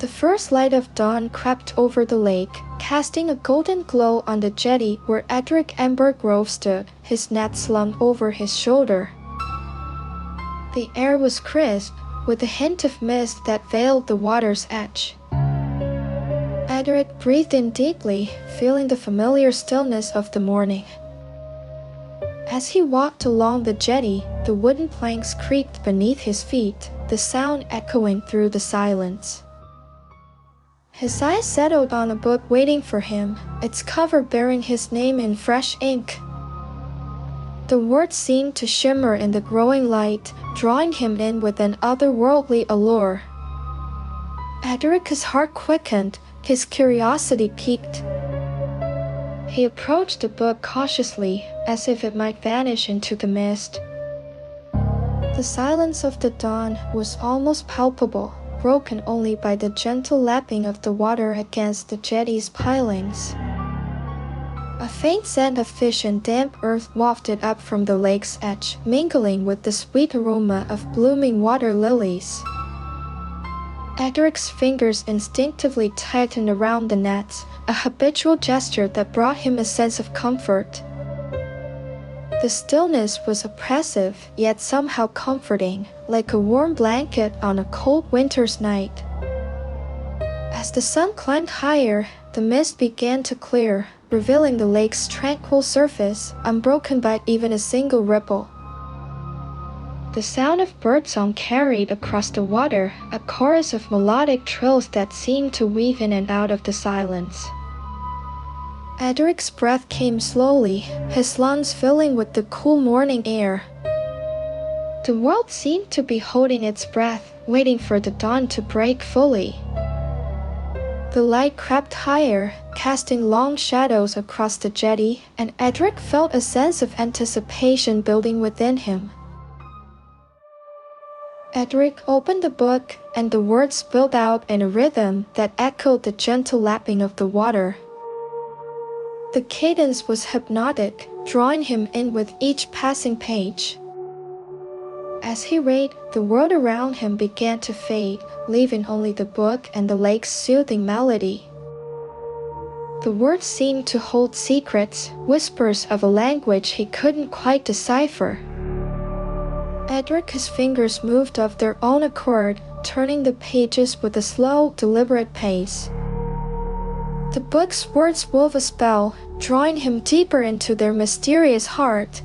The first light of dawn crept over the lake, casting a golden glow on the jetty where Edric Embergrove stood, his net slung over his shoulder. The air was crisp, with a hint of mist that veiled the water's edge. Edric breathed in deeply, feeling the familiar stillness of the morning. As he walked along the jetty, the wooden planks creaked beneath his feet, the sound echoing through the silence. His eyes settled on a book waiting for him, its cover bearing his name in fresh ink. The words seemed to shimmer in the growing light, drawing him in with an otherworldly allure. Edric's heart quickened, his curiosity piqued. He approached the book cautiously, as if it might vanish into the mist. The silence of the dawn was almost palpable, broken only by the gentle lapping of the water against the jetty's pilings. A faint scent of fish and damp earth wafted up from the lake's edge, mingling with the sweet aroma of blooming water lilies. Edric's fingers instinctively tightened around the nets, a habitual gesture that brought him a sense of comfort. The stillness was oppressive, yet somehow comforting, like a warm blanket on a cold winter's night. As the sun climbed higher, the mist began to clear, revealing the lake's tranquil surface, unbroken by even a single ripple. The sound of birdsong carried across the water, a chorus of melodic trills that seemed to weave in and out of the silence. Edric's breath came slowly, his lungs filling with the cool morning air. The world seemed to be holding its breath, waiting for the dawn to break fully. The light crept higher, casting long shadows across the jetty, and Edric felt a sense of anticipation building within him. Edric opened the book, and the words spilled out in a rhythm that echoed the gentle lapping of the water. The cadence was hypnotic, drawing him in with each passing page. As he read, the world around him began to fade, leaving only the book and the lake's soothing melody. The words seemed to hold secrets, whispers of a language he couldn't quite decipher. Edric's fingers moved of their own accord, turning the pages with a slow, deliberate pace. The book's words wove a spell, drawing him deeper into their mysterious heart.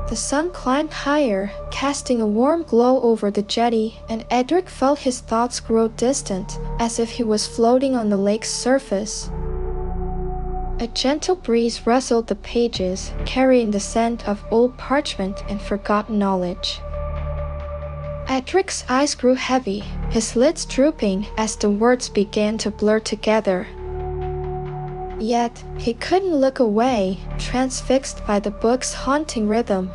The sun climbed higher, casting a warm glow over the jetty, and Edric felt his thoughts grow distant, as if he was floating on the lake's surface. A gentle breeze rustled the pages, carrying the scent of old parchment and forgotten knowledge. Edric's eyes grew heavy, his lids drooping as the words began to blur together. Yet, he couldn't look away, transfixed by the book's haunting rhythm.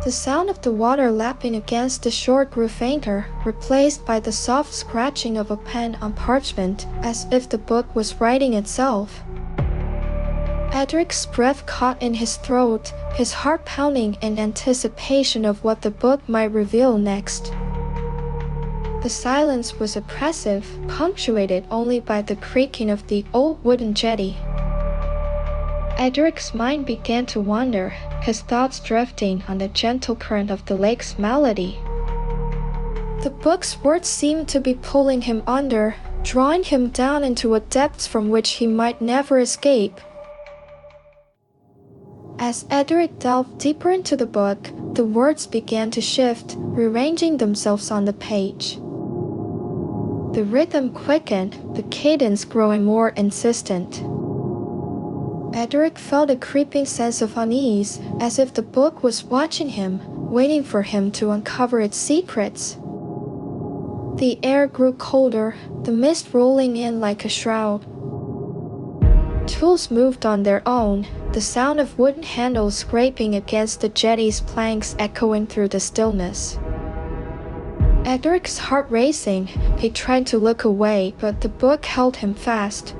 The sound of the water lapping against the shore grew fainter, replaced by the soft scratching of a pen on parchment, as if the book was writing itself. Edric's breath caught in his throat, his heart pounding in anticipation of what the book might reveal next. The silence was oppressive, punctuated only by the creaking of the old wooden jetty. Edric's mind began to wander, his thoughts drifting on the gentle current of the lake's melody. The book's words seemed to be pulling him under, drawing him down into a depths from which he might never escape. As Edric delved deeper into the book, the words began to shift, rearranging themselves on the page. The rhythm quickened, the cadence growing more insistent. Edric felt a creeping sense of unease, as if the book was watching him, waiting for him to uncover its secrets. The air grew colder, the mist rolling in like a shroud. Tools moved on their own, the sound of wooden handles scraping against the jetty's planks echoing through the stillness. Edric's heart racing, he tried to look away, but the book held him fast.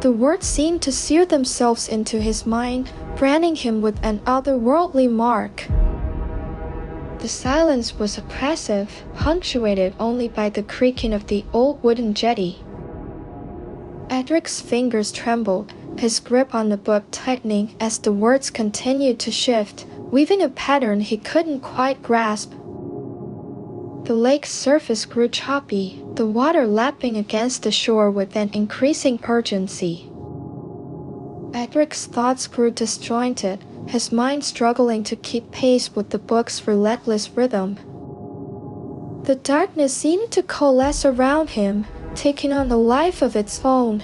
The words seemed to sear themselves into his mind, branding him with an otherworldly mark. The silence was oppressive, punctuated only by the creaking of the old wooden jetty. Edric's fingers trembled, his grip on the book tightening as the words continued to shift, weaving a pattern he couldn't quite grasp. The lake's surface grew choppy, the water lapping against the shore with an increasing urgency. Edric's thoughts grew disjointed, his mind struggling to keep pace with the book's relentless rhythm. The darkness seemed to coalesce around him, taking on a life of its own.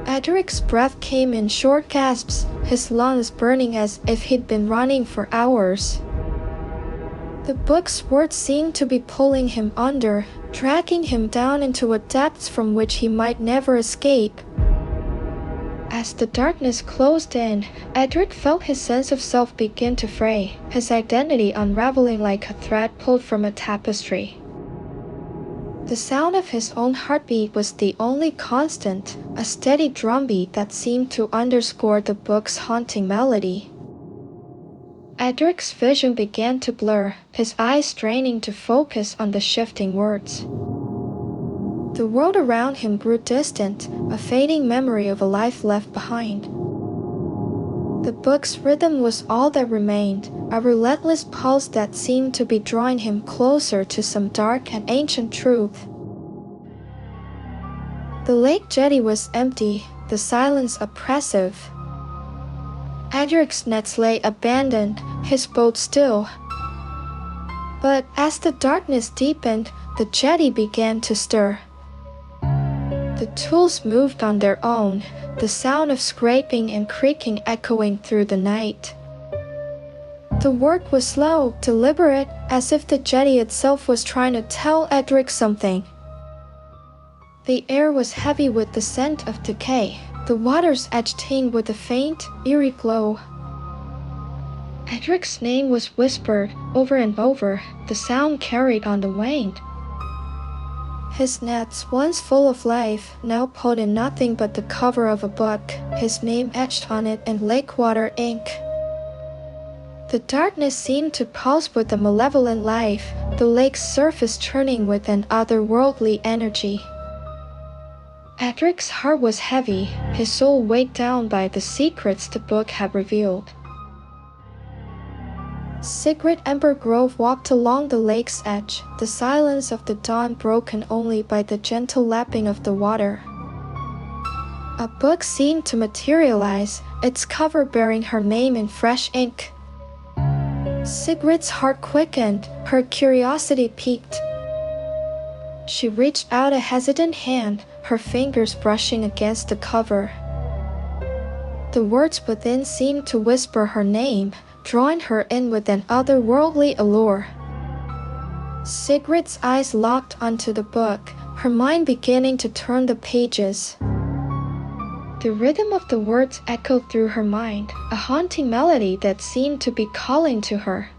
Edric's breath came in short gasps, his lungs burning as if he'd been running for hours. The book's words seemed to be pulling him under, dragging him down into a depths from which he might never escape. As the darkness closed in, Edric felt his sense of self begin to fray, his identity unraveling like a thread pulled from a tapestry. The sound of his own heartbeat was the only constant, a steady drumbeat that seemed to underscore the book's haunting melody. Edric's vision began to blur, his eyes straining to focus on the shifting words. The world around him grew distant, a fading memory of a life left behind. The book's rhythm was all that remained, a relentless pulse that seemed to be drawing him closer to some dark and ancient truth. The lake jetty was empty, the silence oppressive. Edric's nets lay abandoned, his boat still. But as the darkness deepened, the jetty began to stir. The tools moved on their own, the sound of scraping and creaking echoing through the night. The work was slow, deliberate, as if the jetty itself was trying to tell Edric something. The air was heavy with the scent of decay, the water's edge tinged with a faint, eerie glow. Edric's name was whispered over and over, the sound carried on the wind. His nets, once full of life, now pulled in nothing but the cover of a book, his name etched on it in lakewater ink. The darkness seemed to pulse with a malevolent life, the lake's surface churning with an otherworldly energy. Edric's heart was heavy, his soul weighed down by the secrets the book had revealed. Edric Embergrove walked along the lake's edge, the silence of the dawn broken only by the gentle lapping of the water. A book seemed to materialize, its cover bearing her name in fresh ink. Sigrid's heart quickened, her curiosity piqued. She reached out a hesitant hand, her fingers brushing against the cover. The words within seemed to whisper her name, drawing her in with an otherworldly allure. Sigrid's eyes locked onto the book, her mind beginning to turn the pages. The rhythm of the words echoed through her mind, a haunting melody that seemed to be calling to her.